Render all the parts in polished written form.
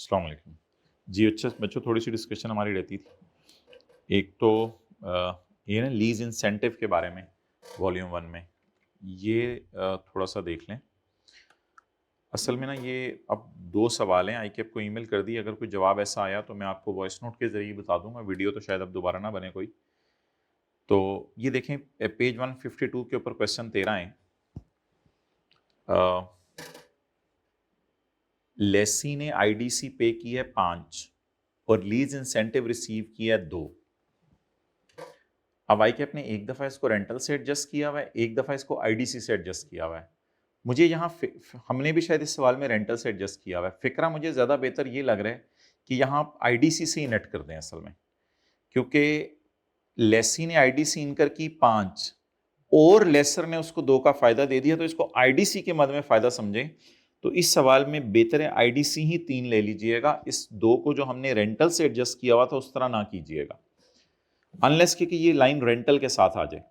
अस्सलाम वालेकुम जी। अच्छा बच्चों, थोड़ी सी डिस्कशन हमारी रहती थी। एक तो ये ना लीज इंसेंटिव के बारे में वॉल्यूम 1 में ये थोड़ा सा देख लें। असल में ना ये अब 2 सवाल हैं। आई के आपको ईमेल कर दी, अगर कोई जवाब ऐसा आया तो मैं आपको वॉइस नोट के ज़रिए बता दूंगा, वीडियो तो शायद अब दोबारा ना बने कोई। तो ये देखें, पेज 152 के ऊपर क्वेश्चन 13 है। लेसी ने आईडीसी पे की है 5 और लीज इंसेंटिव रिसीव किया है 2। अब आई कैप ने एक दफ़ा इसको रेंटल से एडजस्ट किया हुआ है, एक दफ़ा इसको आईडीसी से एडजस्ट किया हुआ है। मुझे यहाँ हमने भी शायद इस सवाल में रेंटल से एडजस्ट किया हुआ है। फिक्रा मुझे ज़्यादा बेहतर ये लग रहा है कि यहाँ आप आईडीसी से ही नेट कर दें असल में, क्योंकि लेसी ने आईडीसी इनकर की 5 और लेसर ने उसको 2 का फ़ायदा दे दिया, तो इसको आईडीसी के मद में फ़ायदा समझें। तो इस सवाल में बेहतर है आईडीसी ही 3 ले लीजिएगा। इस 2 को जो हमने रेंटल से एडजस्ट किया हुआ था उस तरह ना कीजिएगा, अनलेस कि ये लाइन रेंटल के साथ आ जाए।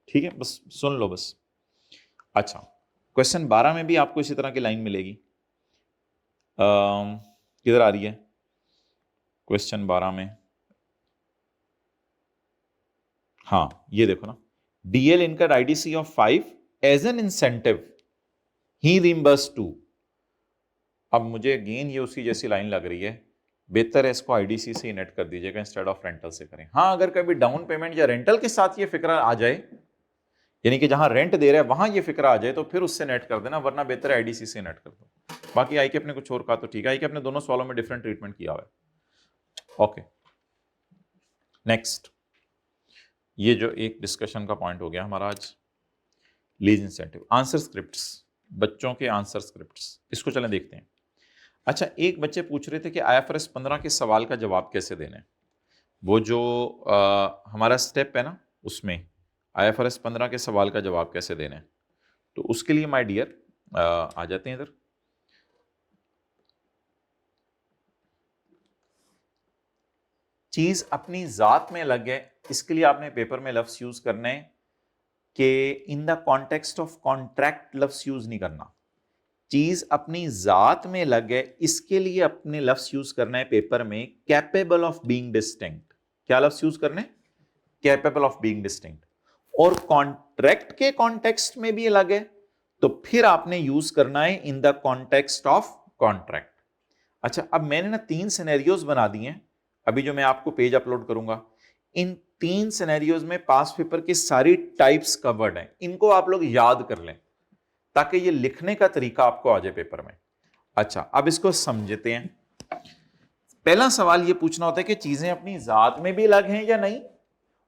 ठीक है, बस सुन लो बस। अच्छा, क्वेश्चन 12 में भी आपको इसी तरह की लाइन मिलेगी। किधर आ रही है क्वेश्चन 12 में? हाँ, ये देखो ना, DL incurred IDC of 5 as an incentive, he reimburse 2। अब मुझे अगेन ये उसी जैसी लाइन लग रही है, बेहतर है इसको आईडीसी से ही नेट कर दीजिएगा इंस्टेड ऑफ रेंटल से करें। हाँ, अगर कभी डाउन पेमेंट या रेंटल के साथ ये फिक्रा आ जाए, यानी कि जहां रेंट दे रहा है वहां ये फिक्रा आ जाए, तो फिर उससे नेट कर देना, वरना बेहतर है आईडीसी से नेट कर दो। बाकी आई के अपने कुछ और कहा तो ठीक है, आई के अपने दोनों सवालों में डिफरेंट ट्रीटमेंट किया हुआ है। ओके, नेक्स्ट, ये जो एक डिस्कशन का पॉइंट हो गया हमारा आज, लीज इंसेंटिव आंसर स्क्रिप्ट्स, बच्चों के आंसर स्क्रिप्ट्स, इसको चलें देखते हैं। अच्छा, एक बच्चे पूछ रहे थे कि IFRS 15 के सवाल का जवाब कैसे देना है। वो जो हमारा स्टेप है ना, उसमें IFRS 15 के सवाल का जवाब कैसे देना है, तो उसके लिए माय डियर आ जाते हैं इधर। चीज अपनी जात में अलग है, इसके लिए आपने पेपर में लफ्ज यूज करना है कि इन द कॉन्टेक्स्ट ऑफ कॉन्ट्रैक्ट लफ्ज यूज नहीं करना। चीज अपनी जात में अलग है, इसके लिए अपने लफ्ज यूज करना है पेपर में कैपेबल ऑफ बीइंग डिस्टिंक्ट। क्या लफ्ज यूज करने? Capable of being distinct. और कॉन्ट्रैक्ट के कॉन्टेक्स्ट में भी अलग है, तो फिर आपने यूज करना है इन द कॉन्टेक्स्ट ऑफ कॉन्ट्रैक्ट। अच्छा, अब मैंने ना 3 सिनेरियोज बना दिए हैं, अभी जो मैं आपको पेज अपलोड करूंगा, इन 3 सिनेरियोज में पास पेपर की सारी टाइप्स कवर्ड हैं। इनको आप लोग याद कर लें ताकि ये लिखने का तरीका आपको आ जाए पेपर में। अच्छा, अब इसको समझते हैं। पहला सवाल ये पूछना होता है कि चीजें अपनी जात में भी अलग हैं या नहीं,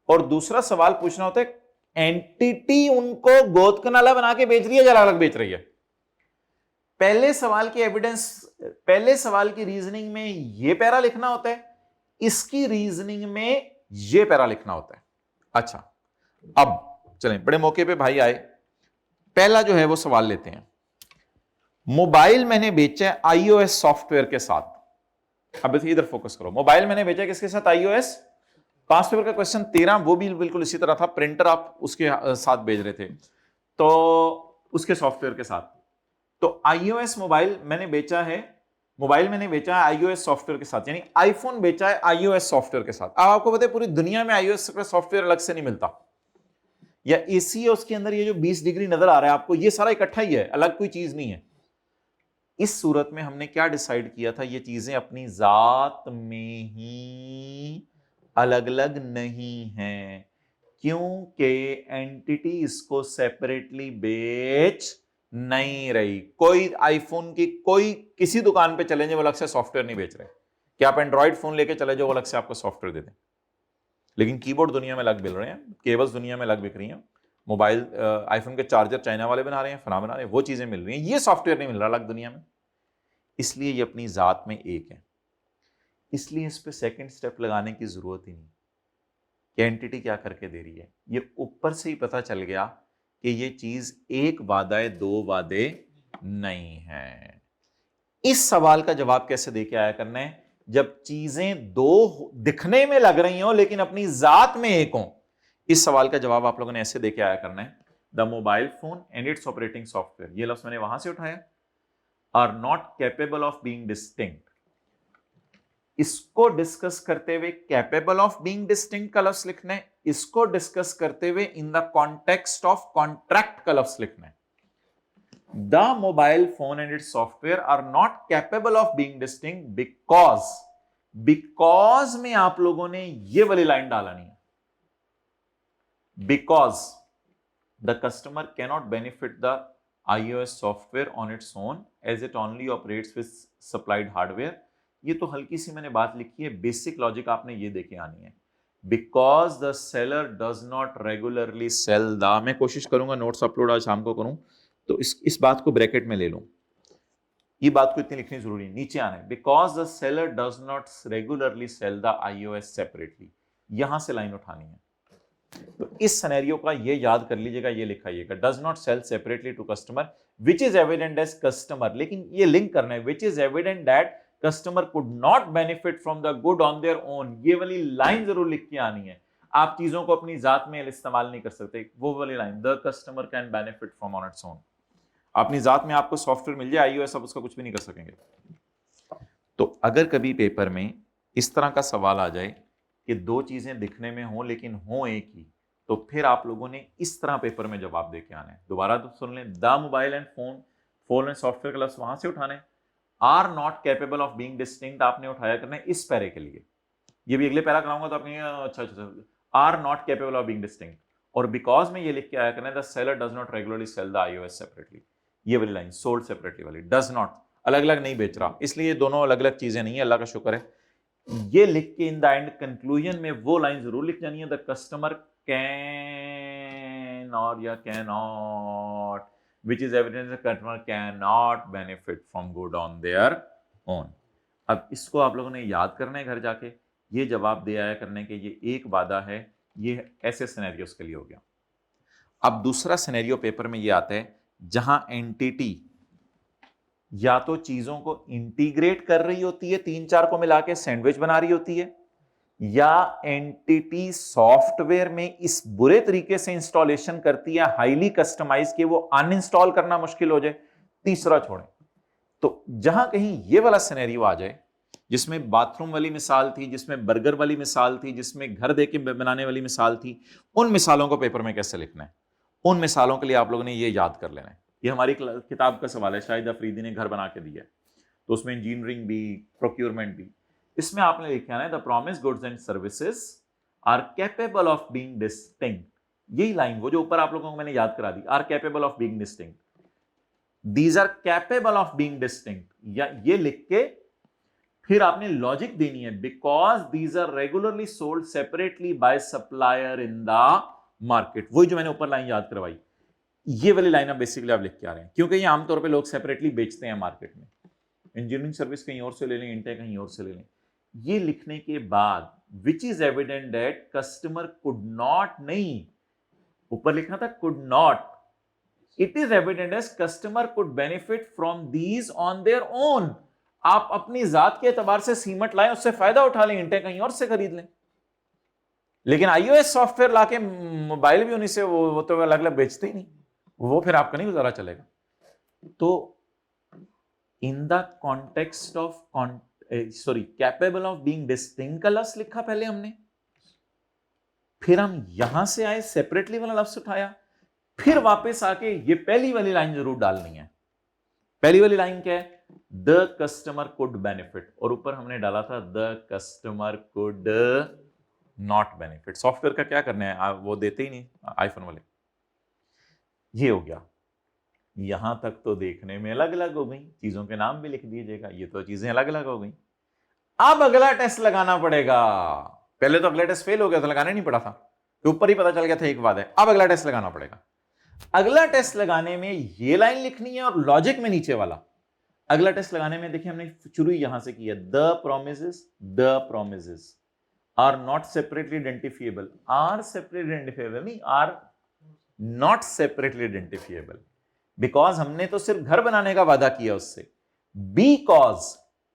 और दूसरा सवाल पूछना होता है एंटिटी उनको गोद कनाला बना के बेच रही है या अलग बेच रही है। पहले सवाल की एविडेंस, पहले सवाल की रीजनिंग में ये पैरा लिखना होता है, इसकी रीजनिंग में ये पैरा लिखना होता है। अच्छा, अब चलें, बड़े मौके पे भाई आए। पहला जो है वो सवाल लेते हैं, मोबाइल मैंने बेचा है आईओएस सॉफ्टवेयर के साथ। अब इधर फोकस करो, मोबाइल मैंने बेचा किसके साथ? आईओएस। पास पेपर का क्वेश्चन 13 वो भी बिल्कुल इसी तरह था, प्रिंटर आप उसके साथ भेज रहे थे, तो उसके सॉफ्टवेयर के साथ। तो आईओएस मोबाइल मैंने बेचा है, मोबाइल मैंने बेचा है आईओएस सॉफ्टवेयर के साथ, यानी आईफोन बेचा है आईओएस सॉफ्टवेयर के साथ। अब आपको पता है पूरी दुनिया में आईओएस का सॉफ्टवेयर अलग से नहीं मिलता, या एसी है उसके अंदर ये जो 20 डिग्री नजर आ रहा है आपको, ये सारा इकट्ठा ही है, अलग कोई चीज नहीं है। इस सूरत में हमने क्या डिसाइड किया था, ये चीजें अपनी जात में ही अलग अलग नहीं हैं, क्योंकि एंटिटी इसको सेपरेटली बेच नहीं रही। कोई आईफोन की कोई किसी दुकान पे चले जाए वो अलग से सॉफ्टवेयर नहीं बेच रहे, कि आप एंड्रॉइड फोन लेके चले जाओ वो अलग से आपको सॉफ्टवेयर दे दें। लेकिन कीबोर्ड दुनिया में अलग मिल रहे हैं, केबल्स दुनिया में अलग बिक रही हैं, मोबाइल आईफोन के चार्जर चाइना वाले बना रहे हैं, फला बना रहे हैं, वो चीजें मिल रही हैं, ये सॉफ्टवेयर नहीं मिल रहा अलग दुनिया में। इसलिए ये अपनी जात में एक है, इसलिए इस पे सेकंड स्टेप लगाने की जरूरत ही नहीं कि एंटिटी क्या करके दे रही है। ये ऊपर से ही पता चल गया कि ये चीज एक वादा है, 2 वादे नहीं है। इस सवाल का जवाब कैसे दे के आया करना है? जब चीजें 2 दिखने में लग रही हो लेकिन अपनी जात में एक हो। इस सवाल का जवाब आप लोगों ने ऐसे दे के आया करना है, the mobile phone and its operating software, ये लफ्ज मैंने वहां से उठाया, are not capable of being distinct. इसको डिस्कस करते हुए कैपेबल ऑफ बीइंग डिस्टिंक्ट का लफ्ज लिखना है, इसको डिस्कस करते हुए in the context of contract का लफ्ज लिखना है। The mobile phone and its software are not capable of being distinct because में आप लोगों ने ये वाली लाइन डालनी है, because the customer cannot benefit the iOS software on its own as it only operates with supplied hardware. ये तो हल्की सी मैंने बात लिखी है, बेसिक लॉजिक आपने ये देखे आनी है। Because the seller does not regularly sell the, मैं कोशिश करूंगा नोट्स अपलोड आज शाम को करूं, तो इस बात को ब्रैकेट में ले लूं, ये बात को इतनी लिखनी जरूरी है, नीचे आना है, because the seller does not regularly sell the iOS separately, यहां से लाइन उठानी है। तो इस सिनेरियो का ये याद कर लीजिएगा, ये लिखाइएगा, does not sell separately to customer which is evident as customer, लेकिन ये लिंक करना है, which is evident that customer could not benefit from the good on their own, ये वाली लाइन जरूर लिख के आनी है। आप चीजों को अपनी जात में इस्तेमाल नहीं कर सकते, वो वाली line, the customer can benefit from on its own. अपनी जात में आपको सॉफ्टवेयर मिल जाए iOS, आप उसका कुछ भी नहीं कर सकेंगे। तो अगर कभी पेपर में इस तरह का सवाल आ जाए कि दो चीजें दिखने में हो लेकिन हो एक ही, तो फिर आप लोगों ने इस तरह पेपर में जवाब दे के आना है। दोबारा तो सुन लें, the mobile and phone and software का लफ्ज वहां से उठाने, are not capable of being distinct आपने उठाया करना है इस पैरे के लिए, ये भी अगले पैरा कराऊंगा तो आपने अच्छा, are not capable of being distinct, और बिकॉज में ये लिख के आया करना है the seller does not regularly sell the iOS separately, ये वाली लाइन सोल्ड सेपरेटली वाली, डज नॉट अलग अलग नहीं बेच रहा, इसलिए दोनों अलग अलग चीजें नहीं है, अल्लाह का शुक्र है। ये लिख के इन द एंड कंक्लूजन में वो लाइन जरूर लिख जानी है, द कस्टमर कैन और या can not, which is evidence the customer can not benefit from good on their own. अब इसको आप लोगों ने याद करना है घर जाके, ये जवाब दे आया करने के ये एक वादा है, ये ऐसे सिनेरियोस के लिए हो गया। अब दूसरा सिनेरियो पेपर में ये आता है जहां एंटिटी या तो चीजों को इंटीग्रेट कर रही होती है, तीन चार को मिला के सैंडविच बना रही होती है, या एंटिटी सॉफ्टवेयर में इस बुरे तरीके से इंस्टॉलेशन करती है हाईली कस्टमाइज के वो अनइंस्टॉल करना मुश्किल हो जाए, तीसरा छोड़ें। तो जहां कहीं ये वाला सिनेरियो आ जाए, जिसमें बाथरूम वाली मिसाल थी, जिसमें बर्गर वाली मिसाल थी, जिसमें घर देके बनाने वाली मिसाल थी, उन मिसालों को पेपर में कैसे लिखना है, उन मिसालों के लिए आप लोगों ने ये याद कर लेना है। ये हमारी किताब का सवाल है, शाहिद अफरीदी ने घर बना के दिया है, तो उसमें इंजीनियरिंग भी, प्रोक्योरमेंट भी, इसमें आपने लिखा है the promise goods and services are capable of being distinct, यही लाइन वो जो ऊपर आप लोगों को मैंने याद करा दी, are capable of being distinct, these are capable of being distinct, या ये लिख के फिर आपने लॉजिक देनी है, because these are regularly sold separately by supplier in the market, वही जो मैंने ऊपर लाइन याद करवाई, ये वाली लाइन आप बेसिकली आप लिख के आ रहे हैं, क्योंकि ये आमतौर पे लोग सेपरेटली बेचते हैं मार्केट में, इंजीनियरिंग सर्विस कहीं और से ले लें, इंटेक कहीं और से ले लें। ये लिखने के बाद which is evident that customer could not, नहीं ऊपर लिखना था could not, it is evident as customer could benefit from these on their own, आप अपनी जात के एतबार से सीमेंट लाएं, उससे फायदा उठा लें, इंटेक कहीं और से खरीद लें, लेकिन iOS सॉफ्टवेयर लाके मोबाइल भी उन्हीं से वो तो अलग अलग बेचते ही नहीं, वो फिर आपका नहीं गुजारा चलेगा। तो इन the context of capable of being distinct का लफ्ज लिखा पहले हमने, फिर हम यहां से आए सेपरेटली वाला लफ्ज उठाया, फिर वापस आके ये पहली वाली लाइन जरूर डालनी है। पहली वाली लाइन क्या है, द कस्टमर कुड बेनिफिट, और ऊपर हमने डाला था the customer could not benefit. Software का क्या करना है, वो देते ही नहीं आईफोन वाले। ये हो गया, यहां तक तो देखने में अलग अलग हो गई, चीजों के नाम भी लिख दीजिएगा, ये तो चीजें अलग अलग हो गई। अब अगला टेस्ट लगाना पड़ेगा, पहले तो अगला टेस्ट फेल हो गया था, लगाने नहीं पड़ा था, तो ऊपर ही पता चल गया था एक बात है। अब अगला टेस्ट लगाना पड़ेगा, अगला टेस्ट लगाने में ये लाइन लिखनी है और लॉजिक में नीचे वाला। अगला टेस्ट लगाने में देखिए हमने शुरू यहां से किया, the promises are not separately identifiable, are separately identifiable नहीं, are not separately identifiable, because हमने तो सिर्फ घर बनाने का वादा किया उससे।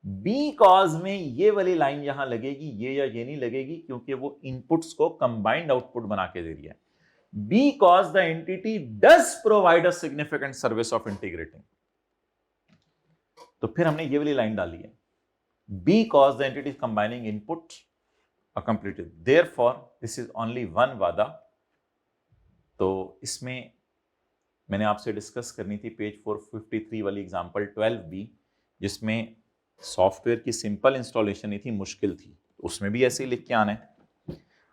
बिकॉज में ये वाली लाइन यहां लगेगी, ये या ये नहीं लगेगी, क्योंकि वो इनपुट्स को कंबाइंड आउटपुट बना के दे रही है। Because the entity does provide a significant service of integrating, तो फिर हमने ये वाली लाइन डाली है, because the entity is combining input are completed. Therefore, this is only one वादा. तो इसमें मैंने आपसे डिस्कस करनी थी पेज 453 वाली एग्जांपल 12b, जिसमें सॉफ्टवेयर की सिंपल इंस्टॉलेशन ही थी, मुश्किल थी. उसमें भी ऐसे ही लिख के आना है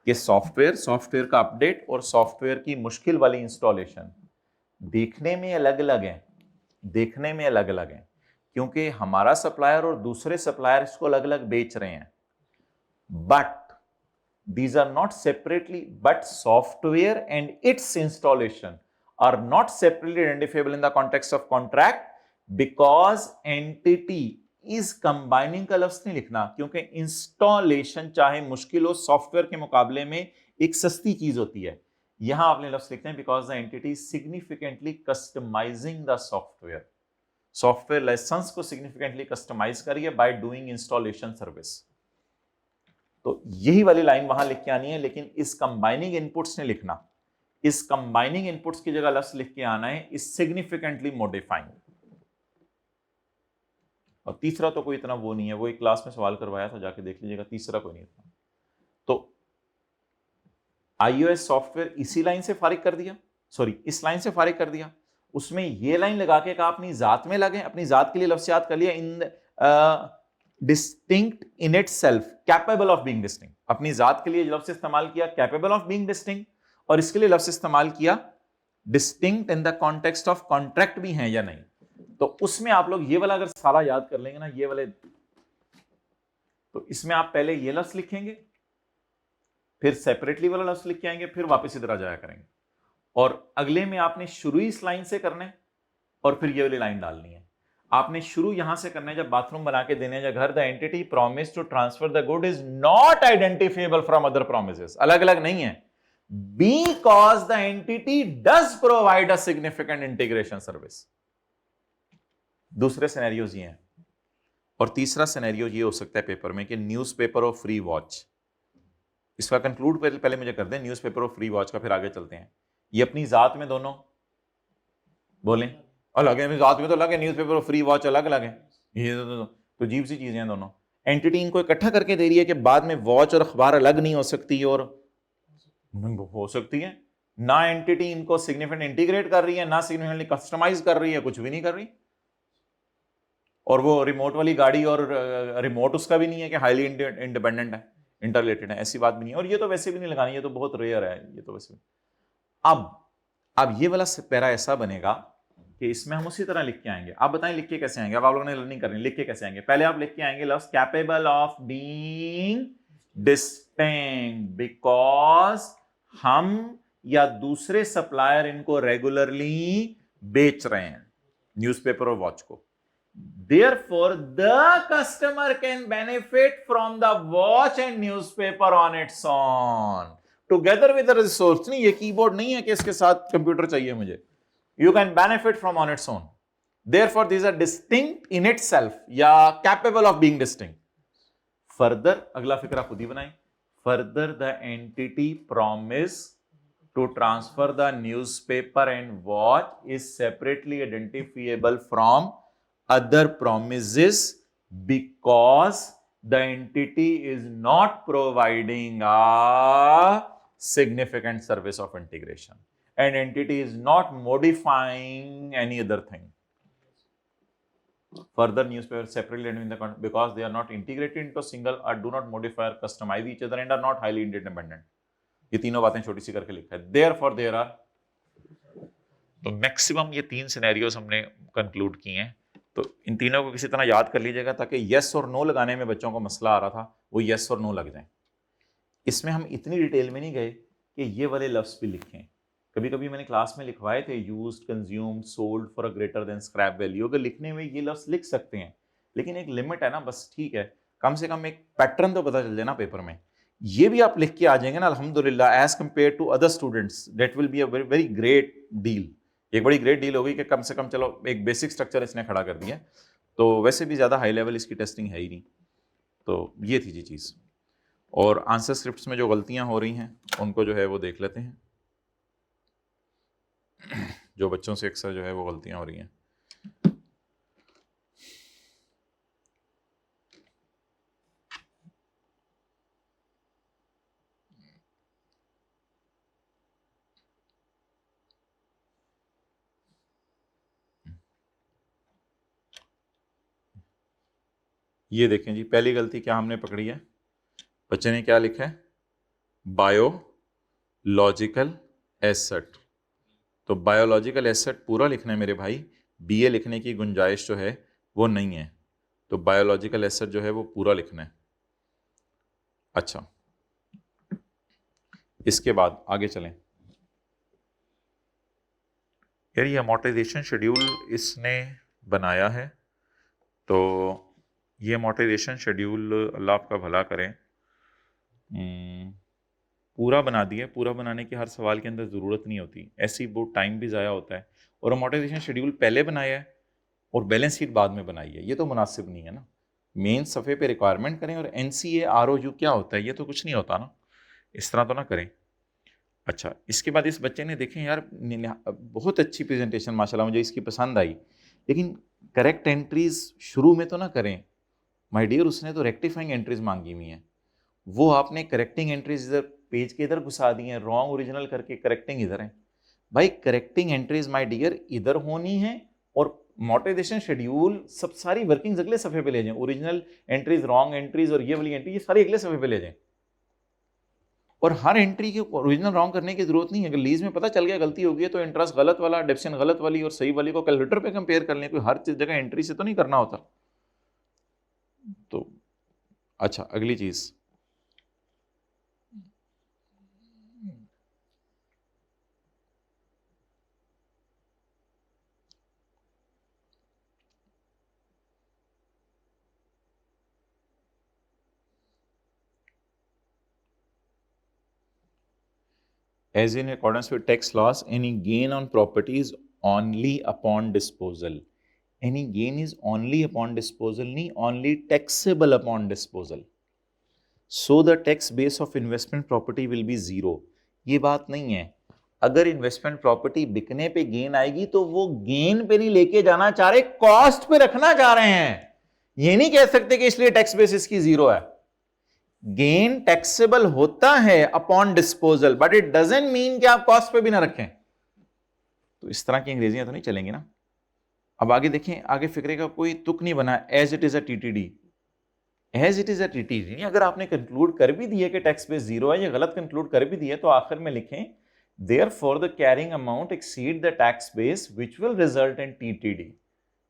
कि सॉफ्टवेयर का अपडेट और सॉफ्टवेयर की मुश्किल वाली इंस्टॉलेशन देखने में अलग अलग है, क्योंकि हमारा सप्लायर और दूसरे सप्लायर इसको अलग अलग बेच रहे हैं. But these are not separately, but software and its installation are not separately identifiable in the context of contract because entity is combining का लफ्ज नहीं लिखना, क्योंकि इंस्टॉलेशन चाहे मुश्किल हो सॉफ्टवेयर के मुकाबले में एक सस्ती चीज होती है. यहां आपने लफ्ज लिखते हैं because the entity significantly customizing the software licence को सिग्निफिकेंटली कस्टमाइज करिए बाय डूइंग इंस्टॉलेशन सर्विस. तो यही वाली लाइन वहां लिख के आनी है, लेकिन इस कंबाइनिंग इनपुट्स ने लिखना, इस कंबाइनिंग इनपुट्स की जगह लफ्ज लिख के आना है इस सिग्निफिकेंटली मॉडिफाइंग. और तीसरा तो कोई इतना वो नहीं है, वो एक क्लास में सवाल करवाया था, जाके देख लीजिएगा, तीसरा कोई नहीं था. तो iOS सॉफ्टवेयर इसी लाइन से फारिग कर दिया, सॉरी इस लाइन से फारिग कर दिया, उसमें ये लाइन लगा के कहा अपनी जात में लगे, अपनी जात के लिए लफ्ज याद कर लिया, in distinct in itself capable of being distinct. अपनी जात के लिए लफ्ज इस्तेमाल किया कैपेबल ऑफ बीइंग डिस्टिंक्ट, और इसके लिए लफ्ज इस्तेमाल किया distinct in the context of contract भी है या नहीं. तो उसमें आप लोग ये वाला अगर सारा याद कर लेंगे ना, ये वाले, तो इसमें आप पहले ये लफ्ज लिखेंगे, फिर सेपरेटली वाला लफ्ज लिख के आएंगे, फिर वापस इधर आ जाया करेंगे, और अगले में आपने शुरू इस लाइन से करना है और फिर ये वाली लाइन डालनी है. आपने शुरू यहां से करना है, जब बाथरूम बना के देने जब घर, the entity promise to transfer the good is not identifiable from other promises, अलग अलग नहीं है, because the entity does provide a significant integration service. दूसरे सिनेरियोज ये हैं. और तीसरा सिनेरियो ये हो सकता है पेपर में कि न्यूज़पेपर और फ्री वॉच. इसका कंक्लूड पहले मुझे कर दें न्यूज़पेपर और फ्री वॉच का, फिर आगे चलते हैं. ये अपनी जात में दोनों बोलें अलग है, जात में तो अलग है, न्यूज़पेपर और फ्री वॉच अलग अलग है, ये तो अजीब सी चीजें हैं दोनों. एंटिटी इनको इकट्ठा करके दे रही है कि बाद में वॉच और अखबार अलग नहीं हो सकती, और हो सकती है ना. एंटिटी इनको सिग्निफिकेंट इंटीग्रेट कर रही है, ना सिग्निफिकेंटली कस्टमाइज कर रही है, कुछ भी नहीं कर रही. और वो रिमोट वाली गाड़ी और रिमोट उसका भी नहीं है कि हाईली इंडिपेंडेंट है, इंटररिलेटेड है, ऐसी बात भी नहीं है. और ये तो वैसे भी नहीं लगानी, ये तो बहुत रेयर है, ये तो वैसे. अब ये वाला पैरा ऐसा बनेगा कि इसमें हम उसी तरह लिख के आएंगे. आप बताएं लिख के कैसे आएंगे, अब आप लोगों ने लर्निंग करनी, लिख के कैसे आएंगे. पहले आप लिख के आएंगे लफ्ज capable of being distinct because हम या दूसरे सप्लायर इनको रेगुलरली बेच रहे हैं, न्यूज़पेपर और वॉच को. Therefore, the customer can benefit from the watch and newspaper on its own, together with the resource. नहीं, ये कीबोर्ड नहीं है कि इसके साथ कंप्यूटर चाहिए मुझे. You can benefit from on its own. Therefore, these are distinct in itself या capable of being distinct. Further, अगला फिक्रा खुद ही बनाएं. Further, the entity promise to transfer the newspaper and watch is separately identifiable from other promises because the entity is not providing a significant service of integration, and entity is not modifying any other thing. Further, newspaper separately in the because they are not integrated into a single or do not modify or customize each other and are not highly independent. ये तीनों बातें छोटी सी करके लिखा है. Therefore, there are, तो maximum ये तीन सिनेरियोज हमने कंक्लूड किए हैं. तो इन तीनों को किसी तरह याद कर लीजिएगा ताकि यस और नो लगाने में बच्चों को मसला आ रहा था, वो यस और नो लग जाए. इसमें हम इतनी डिटेल में नहीं गए कि ये वाले लफ्ज भी लिखें. कभी कभी मैंने क्लास में लिखवाए थे used, consumed, sold for a greater than scrap value. अगर लिखने में ये लफ्ज लिख सकते हैं, लेकिन एक लिमिट है ना, बस ठीक है, कम से कम एक पैटर्न तो पता चल जाए ना पेपर में. ये भी आप लिख के आ जाएंगे ना अल्हम्दुलिल्लाह, as compared to other students, that will be a very great deal. एक बड़ी ग्रेट डील होगी कि कम से कम चलो एक बेसिक स्ट्रक्चर इसने खड़ा कर दिया. तो वैसे भी ज़्यादा हाई लेवल इसकी टेस्टिंग है ही नहीं. तो ये थी जी चीज़. और आंसर स्क्रिप्ट्स में जो गलतियां हो रही हैं उनको जो है वो देख लेते हैं. जो बच्चों से अक्सर जो है वो गलतियां हो रही हैं, ये देखें जी, पहली गलती क्या हमने पकड़ी है, बच्चे ने क्या लिखा है, बायोलॉजिकल एसेट। तो बायोलॉजिकल एसेट पूरा लिखना है मेरे भाई, बीए लिखने की गुंजाइश जो है वो नहीं है, तो बायोलॉजिकल एसेट जो है वो पूरा लिखना है। अच्छा, इसके बाद आगे चलें। यार ये अमोर्टाइजेशन शेड्यूल इसने बनाया है, तो ये अमोर्टाइजेशन शेड्यूल अल्लाह आपका भला करें, पूरा बना दिया। पूरा बनाने की हर सवाल के अंदर ज़रूरत नहीं होती, ऐसी बहुत टाइम भी ज़ाया होता है। और अमोर्टाइजेशन शेड्यूल पहले बनाया है और बैलेंस शीट बाद में बनाई है, ये तो मुनासिब नहीं है ना। मेन सफ़े पे रिक्वायरमेंट करें और NCA ROU क्या होता है, ये तो कुछ नहीं होता ना, इस तरह तो ना करें। अच्छा, इसके बाद इस बच्चे ने देखें यार, बहुत अच्छी प्रेजेंटेशन माशाल्लाह, मुझे इसकी पसंद आई, लेकिन करेक्ट एंट्रीज शुरू में तो ना करें माय डियर। उसने तो रेक्टिफाइंग एंट्रीज मांगी हुई हैं, वो आपने करेक्टिंग एंट्रीज इधर पेज के इधर घुसा दी हैं, रॉन्ग ओरिजिनल करके करेक्टिंग इधर है। भाई करेक्टिंग एंट्रीज माय डियर इधर होनी है, और मोटिवेशन शेड्यूल सब सारी वर्किंग्स अगले सफ़े पे ले जाएं, ओरिजिनल एंट्रीज, रॉन्ग एंट्रीज और ये वाली एंट्री ये सारी अगले सफ़े पे ले जाएं। और हर एंट्री के ओरिजिनल रॉन्ग करने की जरूरत नहीं है। अगर लीज में पता चल गया गलती होगी है तो इंटरेस्ट गलत वाला, डेप्शन गलत वाली और सही वाली को कैलकुलेटर पे कंपेयर कर लें, कोई हर चीज जगह एंट्री से तो नहीं करना होता। तो अच्छा, अगली चीज, as in accordance with tax laws, any gain on property is only upon disposal. Any gain is only upon disposal, नहीं only taxable upon disposal. So the tax base of investment property will be zero. ये बात नहीं है। अगर investment property बिकने पे gain आएगी तो वो गेन पे नहीं लेके जाना चाह रहे, कॉस्ट पे रखना चाह रहे हैं। ये नहीं कह सकते कि इसलिए टैक्स बेस इसकी जीरो है। गेन टैक्सेबल होता है upon disposal, but it doesn't mean कि आप कॉस्ट पे भी ना रखें। तो इस तरह की अंग्रेजियां तो नहीं चलेंगी ना। अब आगे देखें, आगे फिक्रे का कोई तुक नहीं बना, as it is a TTD. As it is a TTD अगर आपने कंक्लूड कर भी दिया कि टैक्स बेस जीरो है, ये गलत कंक्लूड कर भी दिया, तो आखिर में लिखें therefore the carrying amount exceed the tax base which will result in TTD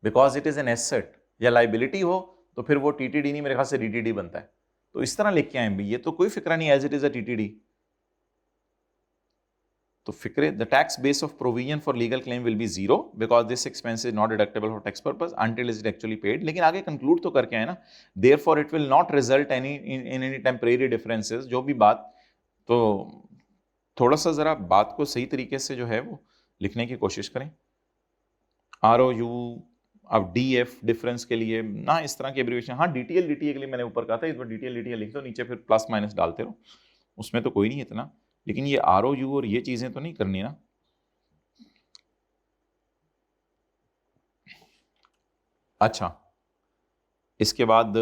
because it is an asset। या liability हो तो फिर वो TTD नहीं, मेरे ख्याल से DTD बनता है। तो इस तरह लिख के आए भी, ये तो कोई फिक्रा नहीं, as it is a TTD। तो फिक्रे, the tax base of provision for legal claim will be zero because this expense is not deductible for tax purpose until is actually paid. लेकिन आगे कंक्लूड तो करके आए ना, therefore it will not result in any temporary differences. जो भी बात, तो थोड़ा सा जरा बात को सही तरीके से जो है वो लिखने की कोशिश करें। ROU, अब DF डिफरेंस के लिए ना इस तरह की एब्रिविएशन, हाँ DTL DTA के लिए मैंने ऊपर कहा था, इस बार DTL DTA लिख दो, नीचे फिर प्लस माइनस डालते रहो, उसमें तो कोई नहीं इतना। लेकिन ये ROU और ये चीजें तो नहीं करनी ना। अच्छा, इसके बाद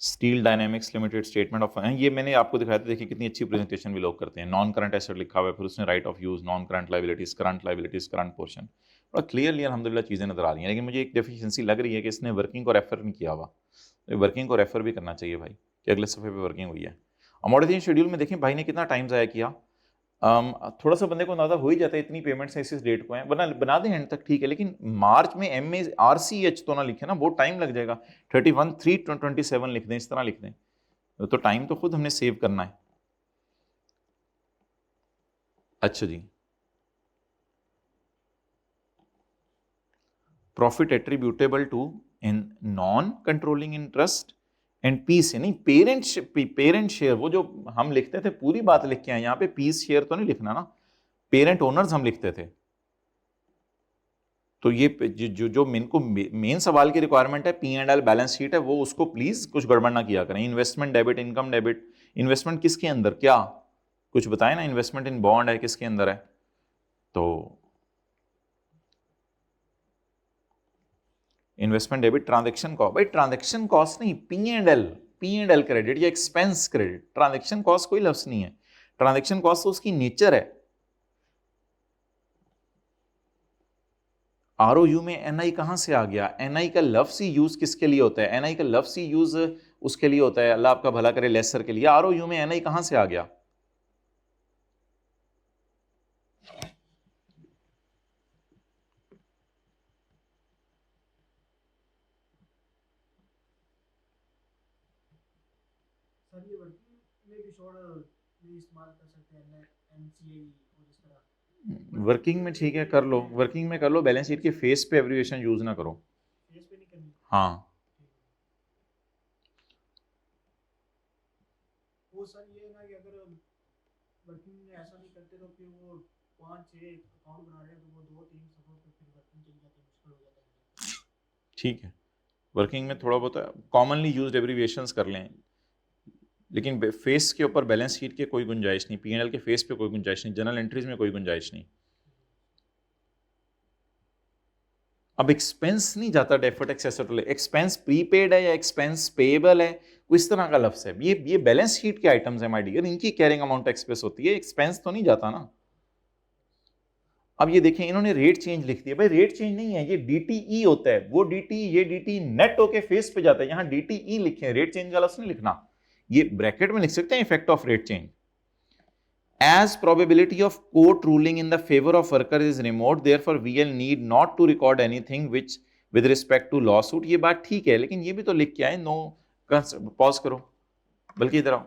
steel dynamics limited statement of, ये मैंने आपको दिखाया था, देखिए कितनी अच्छी प्रेजेंटेशन भी लोग करते हैं। नॉन करंट एसेट लिखा हुआ है, फिर उसने right of use, non current liabilities, current portion, और क्लियरली अल्हम्दुलिल्लाह चीज़ें नजर आ रही हैं। लेकिन मुझे एक डेफिशिएंसी लग रही है कि इसने वर्किंग को रेफर नहीं किया हुआ। तो वर्किंग को रेफर भी करना चाहिए भाई, कि अगले सफ़े पे वर्किंग हुई है। अमोर्टाइजेशन शेड्यूल में देखें भाई ने कितना टाइम ज़ाया किया। थोड़ा सा बंदे को अंदाजा हो ही जाता है इतनी पेमेंट्स इस डेट को हैं, बना दें एंड तक ठीक है, लेकिन मार्च में MARCH तो ना लिखे ना, बहुत टाइम लग जाएगा। 31/3/27 लिख दें, इस तरह लिख दें, तो टाइम तो खुद हमने सेव करना है। अच्छा जी, profit attributable to in non controlling interest and piece से नहीं, पेरेंट शेयर, वो जो हम लिखते थे पूरी बात लिख के आए, यहाँ पे पीस शेयर तो नहीं लिखना ना, पेरेंट ओनर्स हम लिखते थे। तो ये जो मेन सवाल की रिक्वायरमेंट है, P&L बैलेंस शीट है, वो उसको प्लीज कुछ गड़बड़ ना किया करें। Investment debit, income debit, investment किसके अंदर क्या, कुछ बताए ना, इन्वेस्टमेंट इन बॉन्ड है, किसके अंदर है। तो इन्वेस्टमेंट डेबिट, ट्रांजेक्शन कॉस्ट, भाई ट्रांजेक्शन कॉस्ट नहीं, P&L क्रेडिट या एक्सपेंस क्रेडिट, ट्रांजेक्शन कॉस्ट कोई लफ्ज नहीं है। ट्रांजेक्शन कॉस्ट तो उसकी नेचर है। ROU में NI कहाँ से आ गया? NI का लफ्ज़ ही यूज किसके लिए होता है? NI का लफ्ज़ ही यूज उसके लिए होता है, अल्लाह आपका भला करे, लेसर के लिए। ROU में NI कहाँ से आ गया? सर ये वर्किंग में भी शॉर्ट भी इस्तेमाल कर सकते हैं NCA और इस तरह वर्किंग में ठीक है, कर लो, वर्किंग में कर लो, बैलेंस शीट के फेस पे एब्रिविएशन यूज ना करो। फेस पे नहीं करनी। हाँ वो सर ये है ना कि अगर वर्किंग में ऐसा नहीं करते तो फिर वो 5-6 अकाउंट बना रहे हैं तो वो 2-3 सफर तो फिर वर्किंग चली जाती है, मुश्किल हो जाता है। ठीक है, वर्किंग में थोड़ा बहुत कॉमनली यूज्ड एब्रिविएशंस कर लें, लेकिन फेस के ऊपर बैलेंस शीट के कोई गुंजाइश नहीं, P&L के फेस पे कोई गुंजाइश नहीं, जनरल एंट्रीज में कोई गुंजाइश नहीं। अब एक्सपेंस नहीं जाता deferred tax asset, expense prepaid है या एक्सपेंस पेएबल है, वो इस तरह का लफ्ज है। ये बैलेंस शीट के आइटम्स है माय डियर, इनकी कैरिंग अमाउंट एक्सपेंस होती है, एक्सपेंस तो नहीं जाता ना। अब ये देखें, इन्होंने रेट चेंज लिख दिया, भाई रेट चेंज नहीं है, ये DTE होता है, वो DT ये DT नेट होके फेस पे जाता है, यहाँ DTE लिखे, रेट चेंज का लफ्ज नहीं लिखना। ये ब्रैकेट में लिख सकते हैं effect of rate change. As probability of court ruling in the favor of worker is remote, therefore VL need not to record anything which with respect to lawsuit। ये बात ठीक है, लेकिन ये भी तो लिख के आए, नो, पॉज करो, बल्कि इधर आओ,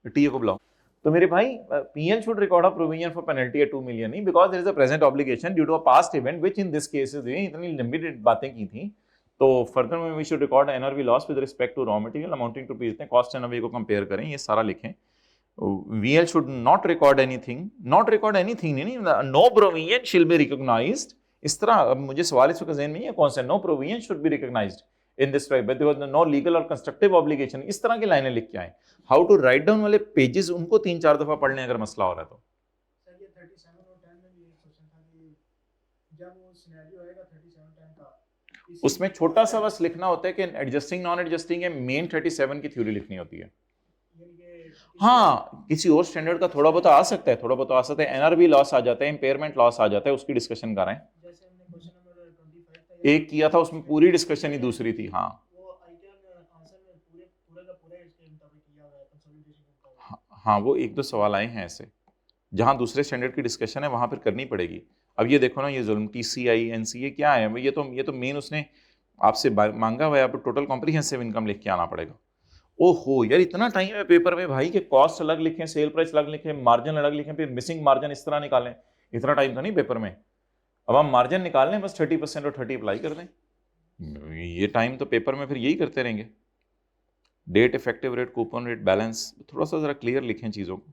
टीए को बुलाओ। तो मेरे भाई, PL should record a provision for penalty at 2 million नहीं, because there is a present obligation due to a past event which in this case is, इतनी लंबी बातें की थी, तो फर्दर में we should record NRV loss with respect to raw material amounting to इतने cost NRV को compare करें, ये सारा लिखें। VL should not record anything, not record anything नहीं, no provision shall be recognized। इस तरह, अब मुझे सवाल इस वक्त ज़हन में है कौन सा, no provision should be recognized in this way but there was no legal or constructive obligation, इस तरह की लाइनें लिख के आए। हाउ टू राइट डाउन वाले पेजेस उनको 3-4 दफा पढ़ लें अगर मसला हो रहा है तो। सर ये 37 और 10 में भी एक क्वेश्चन था कि जब वो सिनेरियो आएगा 37-10 का, उसमें छोटा सा बस लिखना होता है कि एडजस्टिंग नॉन एडजस्टिंग है, मेन 37 की थ्योरी लिखनी होती है। हाँ, किसी और स्टैंडर्ड का थोड़ा बहुत आ सकता है, थोड़ा बहुत आ सकता है, NRV लॉस आ जाता है, इम्पेयरमेंट लॉस आ जाता है, उसकी डिस्कशन कर रहे हैं। जैसे हमने क्वेश्चन नंबर 25 था एक किया था, उसमें पूरी डिस्कशन ही दूसरी थी। हाँ वो आइटम आंसर में पूरे का पूरा इसके मुताबिक किया हुआ है, कंसोलिडेशन के मुताबिक। हाँ, वो 1-2 सवाल आए हैं ऐसे, जहाँ दूसरे स्टैंडर्ड की डिस्कशन है वहाँ फिर करनी पड़ेगी। अब ये देखो ना, ये जुल्म TCI NCA क्या है, ये तो मेन उसने आपसे मांगा हुआ है, अब टोटल कॉम्प्रिहेंसिव इनकम लिख के आना पड़ेगा। ओहो यार, इतना टाइम है पेपर में भाई कि कॉस्ट अलग लिखें, सेल प्राइस अलग लिखें, मार्जिन अलग लिखें, फिर मिसिंग मार्जिन इस तरह निकालें, इतना टाइम तो नहीं पेपर में। अब हम मार्जिन निकाल लें, बस 30% और 30 अप्लाई कर दें, ये टाइम तो पेपर में फिर यही करते रहेंगे। Debt, effective rate, coupon rate, balance, थोड़ा सा जरा क्लियर लिखें चीज़ों को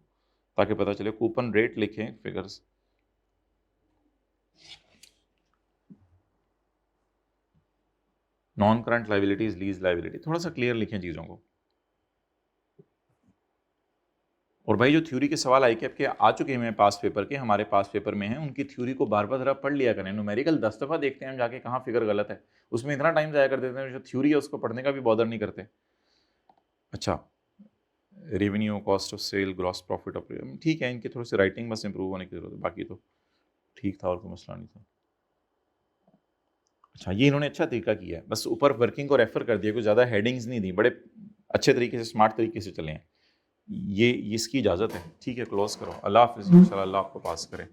ताकि पता चले। कूपन रेट लिखें, figures, non current liabilities, lease liability, थोड़ा सा क्लियर लिखें चीज़ों को। और भाई जो थ्योरी के सवाल आई के आ चुके हैं मेरे पास पेपर के, हमारे पास पेपर में हैं, उनकी थ्योरी को बार बार जरा पढ़ लिया करें। न्यूमेरिकल 10 दफ़ा देखते हैं हम जाके कहाँ फिगर गलत है, उसमें इतना टाइम ज़ाया कर देते हैं, जो थ्योरी है उसको पढ़ने का भी बॉदर नहीं करते। अच्छा, revenue, cost of sale, gross profit of, ठीक है, इनकी थोड़ी सी राइटिंग बस इंप्रूव होने की जरूरत है, बाकी तो ठीक था और कोई मसला नहीं था। अच्छा, ये इन्होंने अच्छा तरीका किया है, बस ऊपर वर्किंग को रेफर कर दिया, कोई ज़्यादा हेडिंग्स नहीं दी, बड़े अच्छे तरीके से, स्मार्ट तरीके से चले हैं। ये इसकी इजाज़त है, ठीक है, क्लोज करो। अल्लाह हाफिज़, इंशाल्लाह अल्लाह आपको पास करे।